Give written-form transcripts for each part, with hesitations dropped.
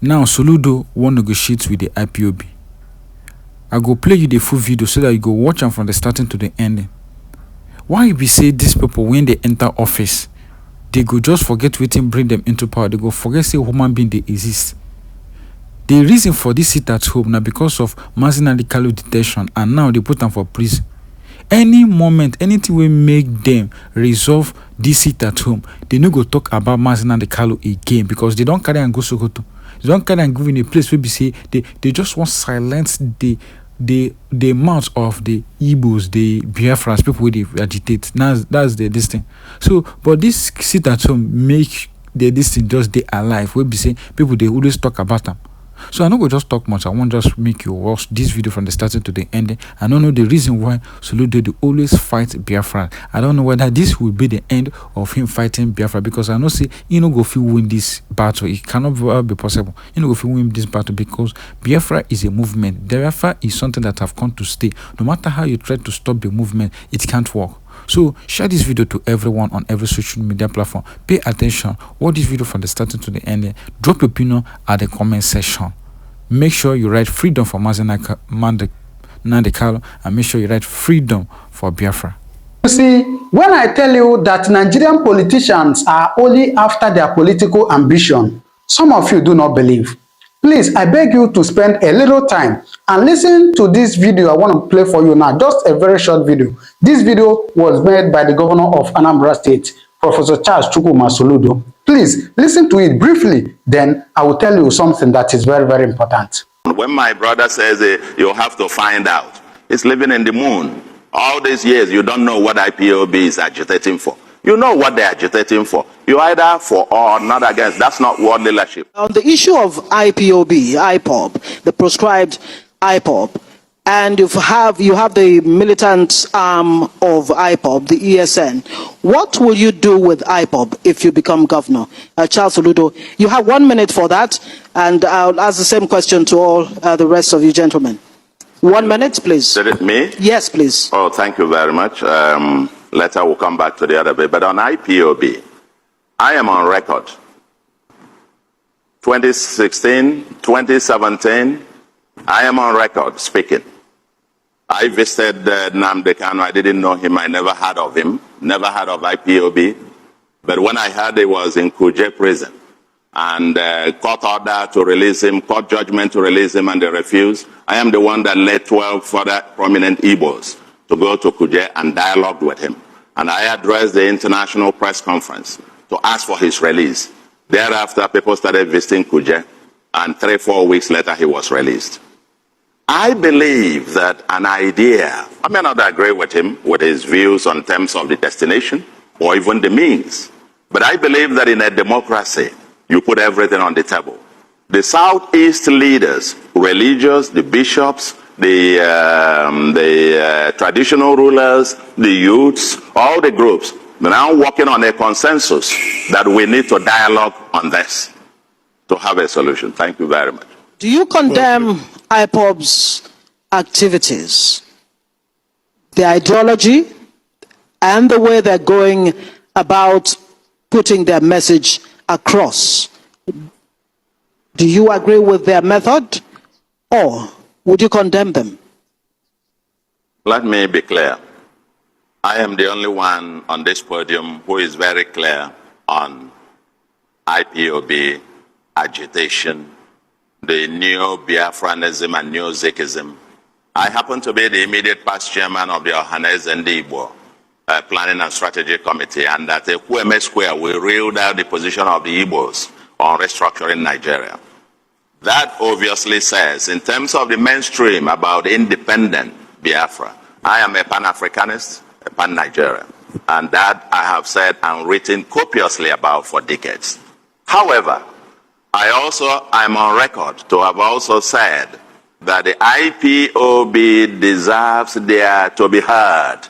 Now, Soludo won't negotiate with the IPOB. I go play you the full video so that you go watch them from the starting to the ending. Why we say these people, when they enter office, they go just forget waiting, bring them into power. They go forget say human being they exist. The reason for this sit at home now because of Mazinali Kalu detention, and now they put them for prison. Any moment, anything will make them resolve this sit at home, they no go talk about Mazinali Kalu again because they don't carry and go Sokoto. They don't carry and go in a place where we say they just want silence the mouth of the Igbos, the Biafrans, people who they agitate. Now that's this thing. So, but this sit at home make this thing just they alive. We be saying people they always talk about them. So I don't go just talk much. I won't just make you watch this video from the starting to the ending. I don't know the reason why Soludo they always fight Biafra. I don't know whether this will be the end of him fighting Biafra because I know say you know go feel win this battle. It cannot be possible. You know go feel win this battle because Biafra is a movement. Biafra is something that have come to stay. No matter how you try to stop the movement, it can't work. So share this video to everyone on every social media platform. Pay attention. Watch this video from the starting to the ending. Drop your opinion at the comment section. Make sure you write freedom for Mazinali Kalu and make sure you write freedom for Biafra. You see, when I tell you that Nigerian politicians are only after their political ambition, some of you do not believe. Please, I beg you to spend a little time and listen to this video I want to play for you now. Just a very short video. This video was made by the governor of Anambra State, Professor Charles Chukwuma Soludo. Please listen to it briefly, then I will tell you something that is very, very important. When my brother says you have to find out, it's living in the moon. All these years, you don't know what IPOB is agitating for. You know what they're agitating for. You're either for or not against. That's not world leadership. On the issue of IPOB, Ipob, the proscribed Ipob, and you have the militant arm of Ipob, the ESN. What will you do with Ipob if you become governor? Charles Soludo, you have 1 minute for that, and I'll ask the same question to all the rest of you gentlemen. 1 minute, please. Did it me? Yes, please. Oh, thank you very much. Later we'll come back to the other bit. But on IPOB, I am on record. 2016, 2017, I am on record speaking. I visited Nnamdi Kanu. I didn't know him. I never heard of him. Never heard of IPOB. But when I heard he was in Kuje prison and court order to release him, court judgment to release him, and they refused, I am the one that led 12 further prominent Igbos to go to Kuje and dialogue with him. And I addressed the international press conference to ask for his release. Thereafter, people started visiting Kuje, and 3-4 weeks later, he was released. I believe that an idea, I may not agree with him, with his views on terms of the destination or even the means, but I believe that in a democracy, you put everything on the table. The Southeast leaders, religious, the bishops, the traditional rulers, the youths, all the groups, they're now working on a consensus that we need to dialogue on this to have a solution. Thank you very much. Do you condemn IPOB's activities, the ideology, and the way they're going about putting their message across? Do you agree with their method, or would you condemn them? Let me be clear. I am the only one on this podium who is very clear on IPOB agitation, the new Biafranism and new Zikism. I happen to be the immediate past chairman of the Ohanes and Igbo Planning and Strategy Committee, and at Ekwueme Square, we reeled out the position of the Igbos on restructuring Nigeria. That obviously says, in terms of the mainstream about independent Biafra, I am a Pan-Africanist, a Pan-Nigerian, and that I have said and written copiously about for decades. However, I'm on record to have also said that the IPOB deserves to be heard.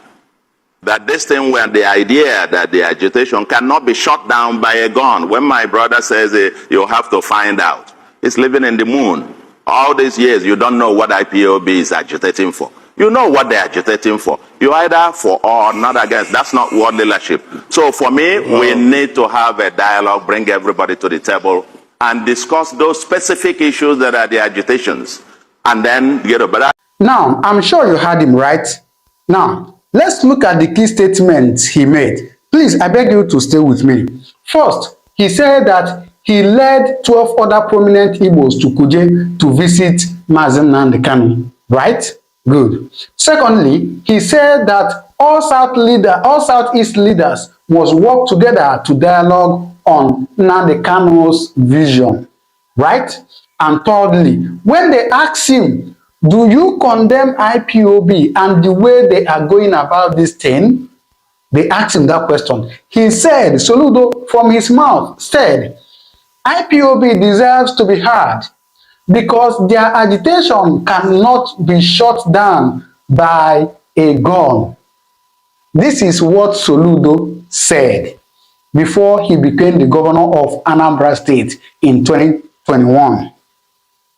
That this thing, when the idea that the agitation cannot be shut down by a gun, when my brother says you have to find out, it's living in the moon. All these years, you don't know what IPOB is agitating for. You know what they're agitating for. You're either for or not against. That's not world leadership. So for me, we need to have a dialogue, bring everybody to the table, and discuss those specific issues that are the agitations, and then get a better. Now, I'm sure you heard him, right? Now, let's look at the key statements he made. Please, I beg you to stay with me. First, he said that he led 12 other prominent Igbos to Kuje to visit Mazi Nnamdi Kanu, right? Good. Secondly, he said that all Southeast leaders must work together to dialogue on Nnamdi Kanu's vision, right? And thirdly, when they asked him, do you condemn IPOB and the way they are going about this thing? They asked him that question. He said, Soludo from his mouth said, IPOB deserves to be heard because their agitation cannot be shut down by a gun. This is what Soludo said before he became the governor of Anambra State in 2021.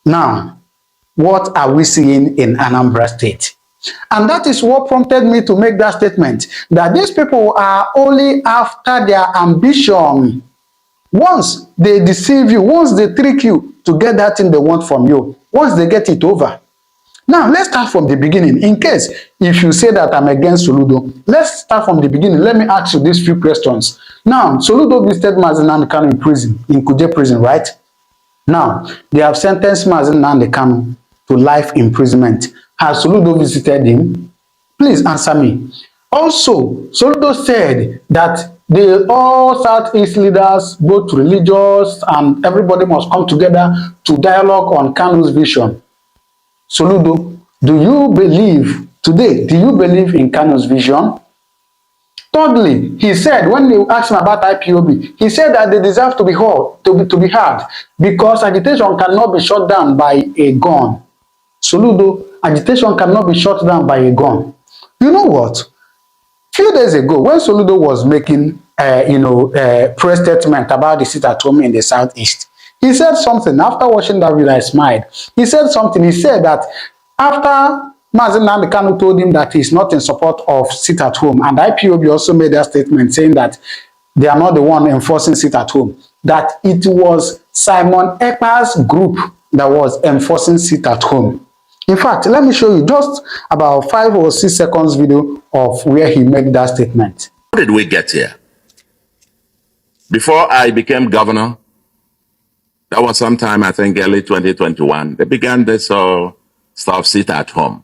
Now, what are we seeing in Anambra State? And that is what prompted me to make that statement, that these people are only after their ambition. Once they deceive you, once they trick you to get that thing they want from you, once they get it over. Now, let's start from the beginning. In case if you say that I'm against Soludo, let's start from the beginning. Let me ask you these few questions. Now, Soludo visited Mazi Nnamdi Kanu in prison, in Kuje prison, right? Now, they have sentenced Mazi Nnamdi Kanu to life imprisonment. Has Soludo visited him? Please answer me. Also, Soludo said that all Southeast leaders, both religious and everybody must come together to dialogue on Kanu's vision. Soludo, do you believe in Kanu's vision? Thirdly, he said, when they asked him about IPOB, he said that they deserve to be heard because agitation cannot be shut down by a gun. Soludo, agitation cannot be shut down by a gun. You know what? Few days ago, when Soludo was making press statement about the sit-at-home in the Southeast, he said something. After watching that video, I smiled. He said something. He said that after Mazi Nnamdi Kanu told him that he's not in support of sit-at-home, and IPOB also made that statement saying that they are not the one enforcing sit-at-home, that it was Simon Ekpa's group that was enforcing sit-at-home. In fact, let me show you just about 5 or 6 seconds video of where he made that statement. How did we get here? Before I became governor, that was sometime, I think, early 2021, they began this stuff, sit at home,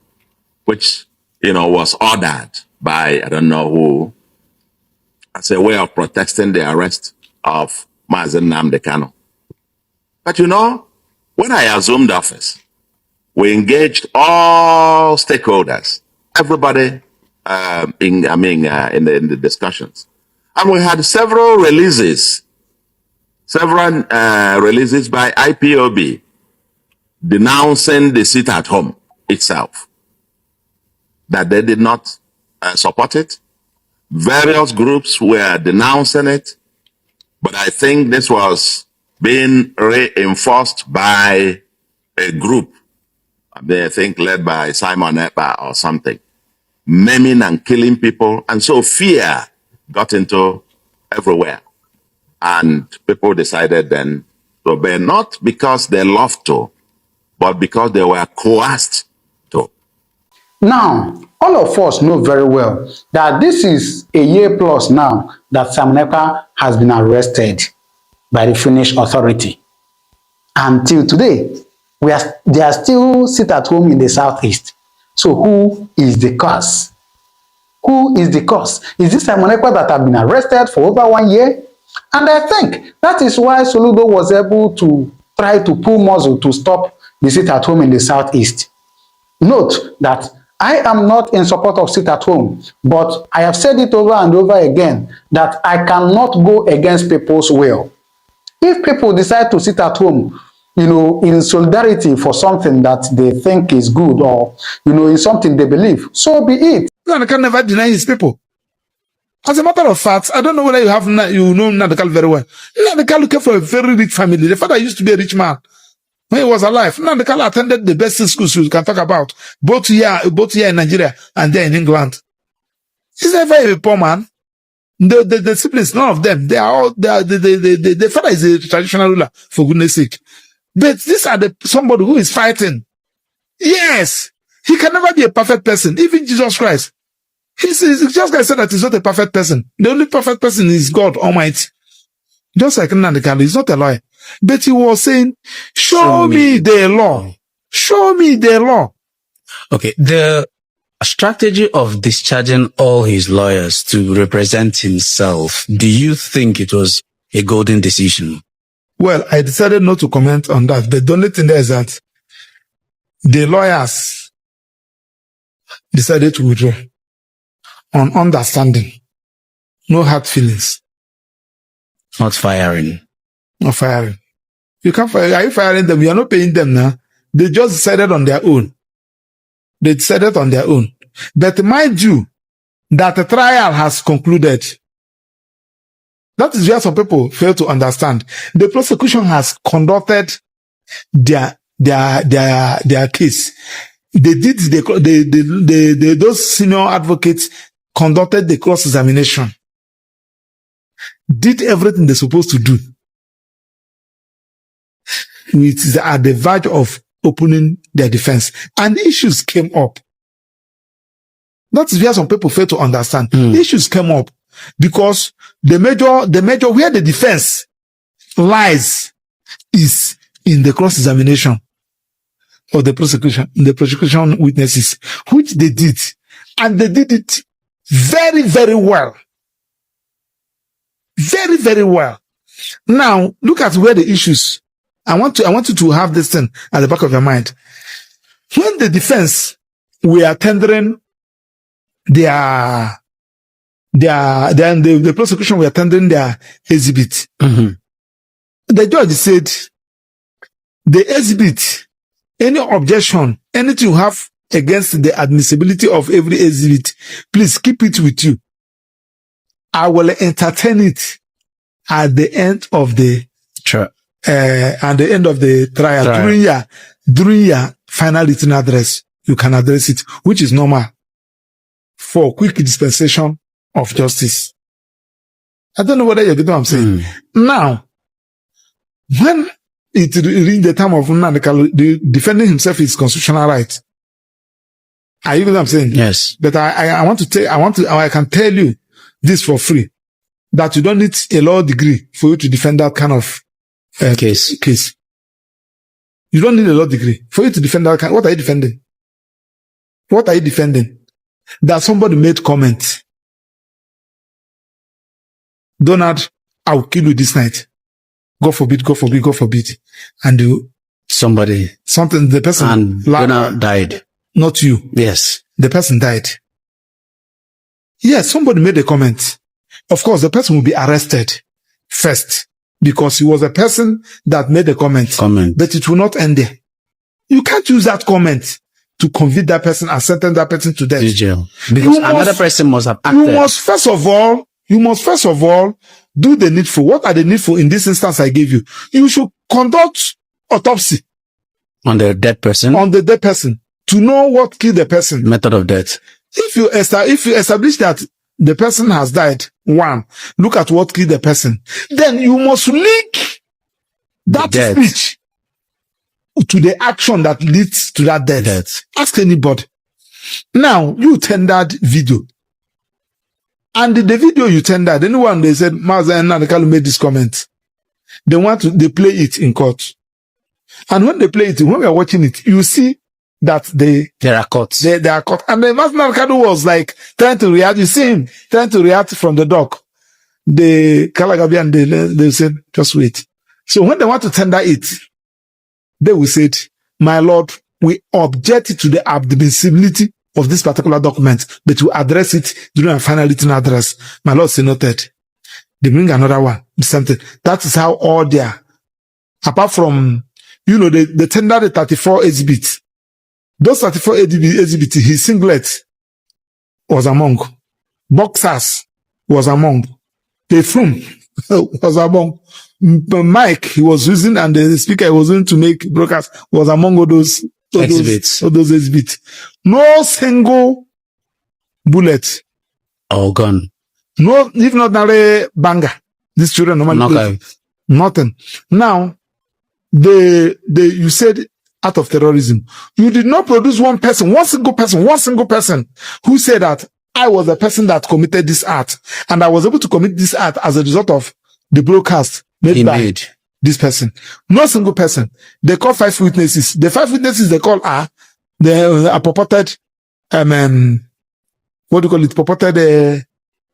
which, was ordered by, I don't know who, as a way of protesting the arrest of Mazi Nnamdi Kanu. But when I assumed office, we engaged all stakeholders, everybody in the discussions. And we had several releases by IPOB denouncing the sit-at-home itself, that they did not support it. Various groups were denouncing it, but I think this was being reinforced by a group, I think led by Simon Ekpa or something, maiming and killing people. And so fear got into everywhere. And people decided then to obey, not because they loved to, but because they were coerced to. Now, all of us know very well that this is a year plus now that Simon Ekpa has been arrested by the Finnish authority. Until today, they are still sit at home in the Southeast. So who is the cause? Who is the cause? Is this Simon Ekpa that have been arrested for over 1 year? And I think that is why Soludo was able to try to pull muscle to stop the sit at home in the Southeast. Note that I am not in support of sit at home, but I have said it over and over again that I cannot go against people's will. If people decide to sit at home, in solidarity for something that they think is good or, in something they believe, so be it. I can never deny his people. As a matter of fact, I don't know whether you know Nnamdi very well. Nnamdi came from a very rich family. The father used to be a rich man when he was alive. Nnamdi attended the best schools you can talk about, both here in Nigeria and there in England. He's never a poor man. The siblings, none of them. They are all, the father is a traditional ruler, for goodness sake. But these are somebody who is fighting. Yes. He can never be a perfect person. Even Jesus Christ. Jesus Christ said that he's not a perfect person. The only perfect person is God Almighty. Just like Nnamdi Kanu, he's not a lawyer. But he was saying, show me the law. Show me the law. Okay. The strategy of discharging all his lawyers to represent himself, do you think it was a golden decision? Well, I decided not to comment on that. But the only thing there is that the lawyers decided to withdraw on understanding. No hard feelings. Not firing. Not firing. You can't fire. Are you firing them? You are not paying them now. They just decided on their own. They decided on their own. But mind you, that the trial has concluded. That is where some people fail to understand. The prosecution has conducted their case. They did those senior advocates conducted the cross-examination. Did everything they're supposed to do. It is at the verge of opening their defense. And issues came up. That's where some people fail to understand. Issues came up because the major where the defense lies is in the cross-examination of the prosecution witnesses, which they did. And they did it very, very well. Very, very well. Now, look at where the issues. I want you to have this thing at the back of your mind. When the defense were tendering the prosecution were tendering their exhibit, the judge said, the exhibit, any objection, anything you have against the admissibility of every exhibit, please keep it with you. I will entertain it at the end of the trial. During your final written address, you can address it, which is normal for quick dispensation of justice. I don't know whether you get what I'm saying. Now, when it reached the time of Nnamdi Kanu defending himself his constitutional right, are you get what I'm saying? Yes. But I can tell you this for free, that you don't need a law degree for you to defend that kind of case. You don't need a law degree for you to defend that kind. What are you defending? What are you defending? That somebody made comment. Donald, I will kill you this night. God forbid, God forbid, God forbid. And the person. And Donald died. Not you. Yes. The person died. Yes, somebody made a comment. Of course, the person will be arrested first because he was a person that made a comment. But it will not end there. You can't use that comment to convict that person and sentence that person to death. Jail. Because another person must have acted. You must first of all do the needful. What are the needful in this instance I gave you? You should conduct autopsy on the dead person. On the dead person to know what killed the person. Method of death. If you establish that the person has died, one, look at what killed the person. Then you must link that speech to the action that leads to that death. Ask anybody. Now, you tendered video. And the video you tendered, anyone they said, Maza and Nnamdi Kanu made this comment. They play it in court. And when they play it, when we are watching it, you see that they are caught. They are caught. And the Nnamdi Kanu was like trying to react. You see him trying to react from the dock. The Kalagabi and they said, just wait. So when they want to tender it, they will say, my lord, we object to the admissibility of this particular document, but we address it during a final written address. My lord, say noted. They bring another one, the same thing. That is how all their, apart from, they tendered the 34 exhibits. Those 34 exhibits, his singlet was among. Boxers was among. Perfume was among. Mic he was using and the speaker he was using to make broadcast was among all those exhibits. No single bullet or gun No, if not narrow banger. These children normally play nothing. Now, you said act of terrorism. You did not produce one single person who said that I was the person that committed this act, and I was able to commit this act as a result of the broadcast made this person. No single person. They call 5 witnesses. The 5 witnesses they call are the purported what do you call it? Purported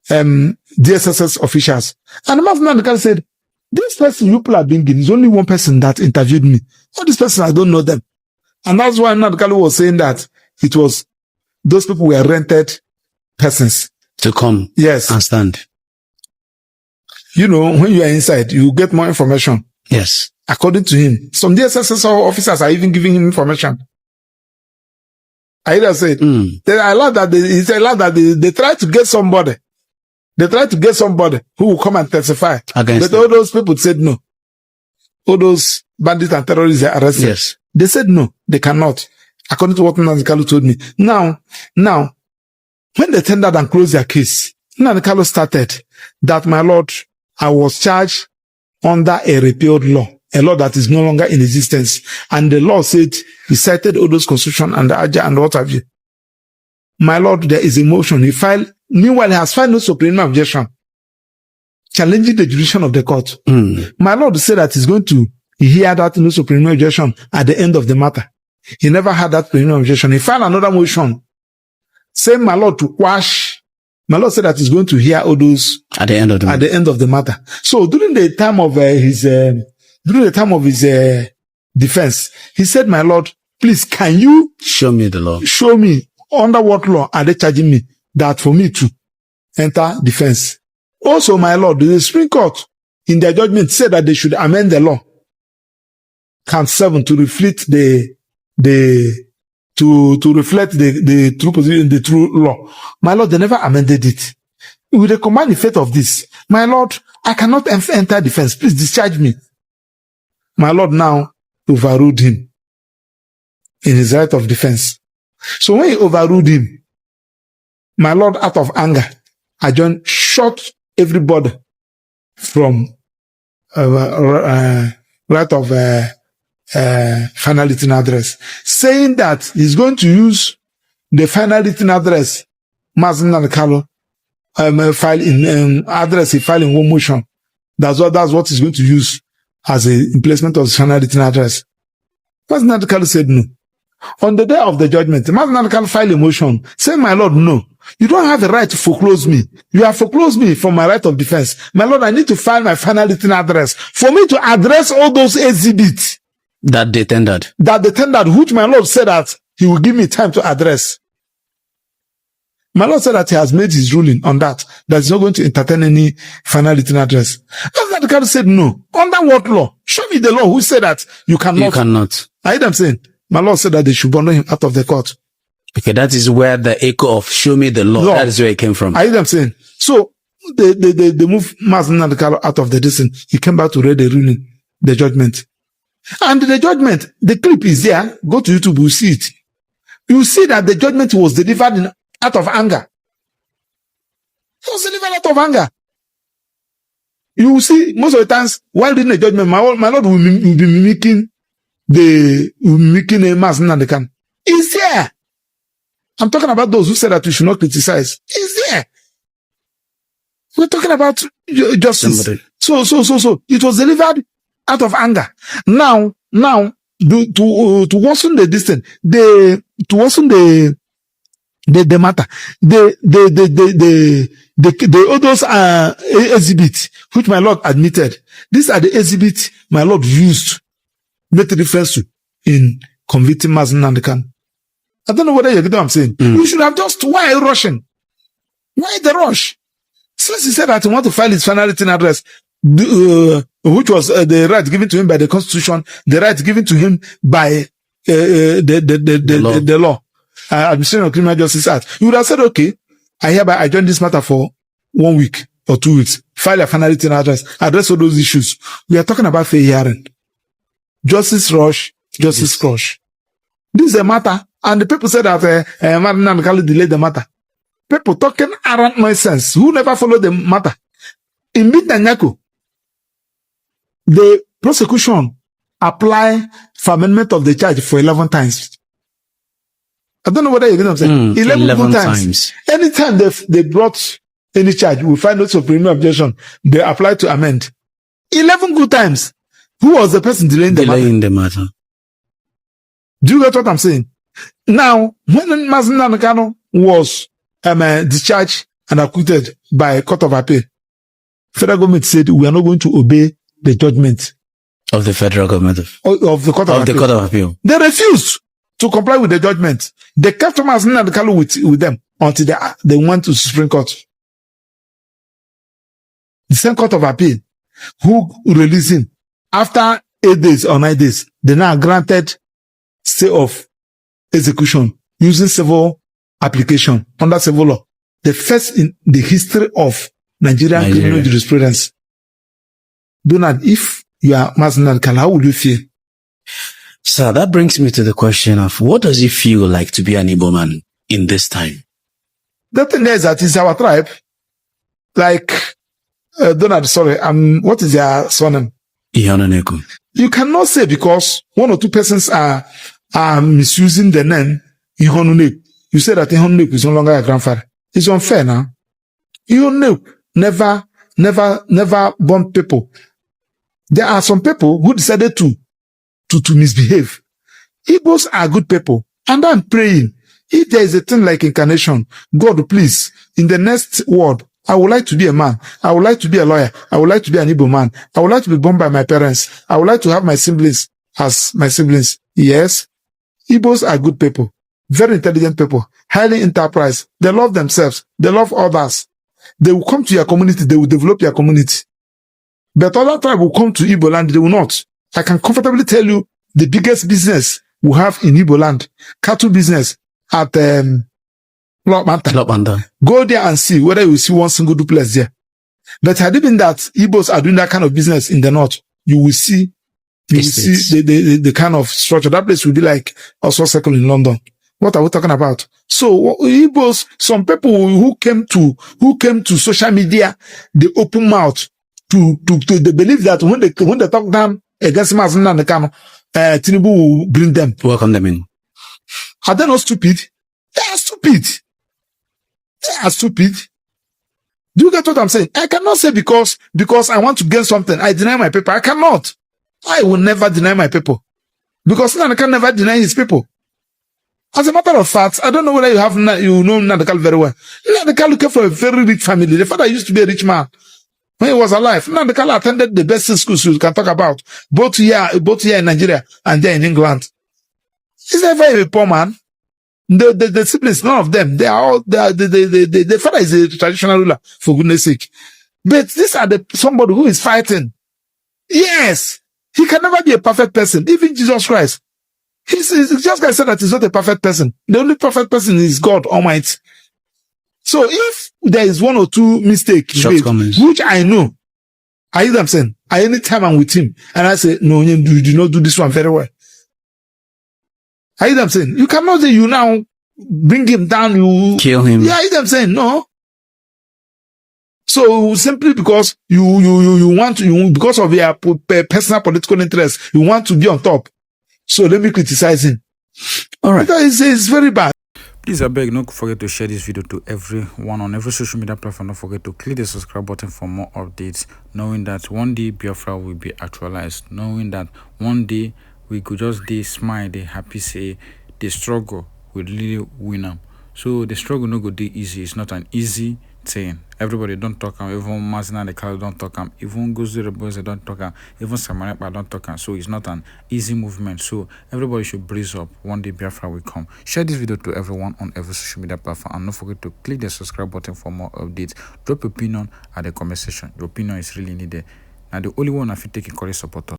DSSS officials. And the man said, this person you people are bringing is only one person that interviewed me. All this person, I don't know them. And that's why Nadekalu was saying that it was those people were rented persons to come and stand. You know, when you are inside, you get more information. Yes. According to him, some DSSS officers are even giving him information. I either said, I love that they try to get somebody. They try to get somebody who will come and testify. But all those people said no. All those bandits and terrorists are arrested. Yes. They said no, they cannot. According to what Nnamdi told me. Now, when they tendered and closed their case, Nnamdi started that, my lord, I was charged under a repealed law, a law that is no longer in existence. And the law said, he cited all those constitution and the Aja and what have you. My lord, there is a motion. Meanwhile, he has filed no supreme objection, challenging the jurisdiction of the court. My lord said that he's going to hear that no supreme objection at the end of the matter. He never had that supreme objection. He filed another motion, saying my lord to quash. My lord said that he's going to hear all those at the end of the matter. So during the time of his defense, he said, my lord, please, can you show me the law? Show me under what law are they charging me that for me to enter defense? Also, my lord, the Supreme Court in their judgment said that they should amend the law, count 7, to reflect the true position, the true law. My lord, they never amended it. With the command effect of this, my lord, I cannot enter defense. Please discharge me. My lord now overruled him in his right of defense. So when he overruled him, my lord, out of anger, shot everybody from right of final written address, saying that he's going to use the final written address, Mazen Nnamdi file in address he filed in one motion. That's what he's going to use as a replacement of his final written address. Mazen Nnamdi said no. On the day of the judgment, Mazen Nnamdi filed a motion saying, my lord, no, you don't have the right to foreclose me. You have foreclosed me from my right of defense. My lord, I need to file my final written address for me to address all those exhibits that they tendered, which my lord said that he will give me time to address. My lord said that he has made his ruling on that he's not going to entertain any final written address. Mazen Nnamdi said no. Under what law? Show me the law who said that you cannot. You cannot. I heard them saying, my lord said that they should bundle him out of the court. Okay, that is where the echo of show me the law, that is where it came from. I heard them saying. So they moved Mazen Nnamdi out of the distance. He came back to read the ruling, the judgment. And the judgment, the clip is there. Go to YouTube, you'll see it. You see that the judgment was delivered out of anger. It was delivered out of anger. You will see most of the times while reading the judgment, my lord will be mimicking Mazen Nnamdi. It's there. I'm talking about those who said that we should not criticize. It's there. We're talking about justice. So it was delivered out of anger. Now, to worsen the distance, to worsen the matter, all those exhibits which my lord admitted. These are the exhibits my lord used, made reference to in convicting Mazen Nnamdi. I don't know whether you get what I'm saying. You should have just, why are you rushing? Why the rush? Since he said that he want to file his final written address, which was the right given to him by the Constitution, the right given to him by the law, Administration of Criminal Justice Act, you would have said, okay, I hereby adjourn this matter for 1 week or 2 weeks, file a final written address, address all those issues. We are talking about fair hearing. Justice rush. This is a matter. And the people said that Mazen Nnamdi delayed the matter. people talking around nonsense who never follow the matter. In Bitanyako, the prosecution apply for amendment of the charge for 11 times. I don't know whether you get what I'm saying. 11 good times. Anytime they brought any charge, we find out of preliminary objection, they apply to amend. 11 good times. Who was the person delaying the matter? Do you get what I'm saying? Now, when Mazindan Kanu was discharged and acquitted by Court of Appeal, federal government said we are not going to obey the judgment of the federal government of the Court of Appeal. They refused to comply with the judgment. They kept Mazindan Kanu with them until they went to Supreme Court. The same Court of Appeal who released him after 8 days or 9 days, they now granted stay of execution using civil application under civil law. The first in the history of Nigerian criminal jurisprudence. Donald, if you are Mazindan Kanu, how would you feel? Sir, that brings me to the question of what does it feel like to be an Igbo man in this time? The thing is that it's our tribe. Like, Donald, sorry, what is your surname? You cannot say because one or two persons are misusing the name Ihonunek. You say that Ihonunek is no longer your grandfather. It's unfair now. Ihonunek never born people. There are some people who decided to misbehave. Igbos are good people. And I'm praying, if there is a thing like incarnation, God, please, in the next world, I would like to be a man. I would like to be a lawyer. I would like to be an Igbo man. I would like to be born by my parents. I would like to have my siblings as my siblings. Yes, Igbos are good people, very intelligent people, highly enterprise. They love themselves. They love others. They will come to your community. They will develop your community. But other tribe will come to Igbo land. They will not. I can comfortably tell you the biggest business we have in Igbo land, cattle business at Go there and see whether you see one single duplex there. But had it been that Igbos are doing that kind of business in the north, you will see the kind of structure. That place will be like also circle in London. What are we talking about? So Igbos, some people who came to social media, they open mouth to they believe that when they talk down against Mazindan Kanu, Tinubu will bring them. Welcome them in. Are they not stupid? They are stupid. They are stupid. Do you get what I'm saying? I cannot say because I want to gain something, I deny my people. I cannot. I will never deny my people. Because Nnamdi can never deny his people. As a matter of fact, I don't know whether you know Nnamdi Kanu very well. Nnamdi Kanu came from a very rich family. The father used to be a rich man when he was alive. Nnamdi Kanu attended the best schools you can talk about, both here in Nigeria and there in England. He's never a poor man. The siblings, none of them, the father is a traditional ruler, for goodness sake. But these are somebody who is fighting. Yes, he can never be a perfect person. Even Jesus Christ, Jesus Christ said that he's not a perfect person. The only perfect person is God Almighty. So if there is one or two mistakes, which I know, I hear them saying, anytime I'm with him, and I say, no, you do not do this one very well. I hear them saying, you cannot say you now bring him down, you kill him. Yeah, I hear them saying, no. So simply because you want to, because of your personal political interest, you want to be on top. So let me criticize him. All right. It's very bad. Please, I beg, don't forget to share this video to everyone on every social media platform. Don't forget to click the subscribe button for more updates, knowing that one day Biafra will be actualized, knowing that one day we could just smile, happy, say the struggle will really win them. So the struggle no go dey easy. It's not an easy thing. Everybody don't talk am. Even Mazindan Kanu don't talk am. Even Gozu the boys don't talk am. Even Samarepa don't talk am. So it's not an easy movement. So everybody should brace up. One day Biafra will come. Share this video to everyone on every social media platform, and don't forget to click the subscribe button for more updates. Drop your opinion at the comment section. Your opinion is really needed. Now the only one I fit take a correct support.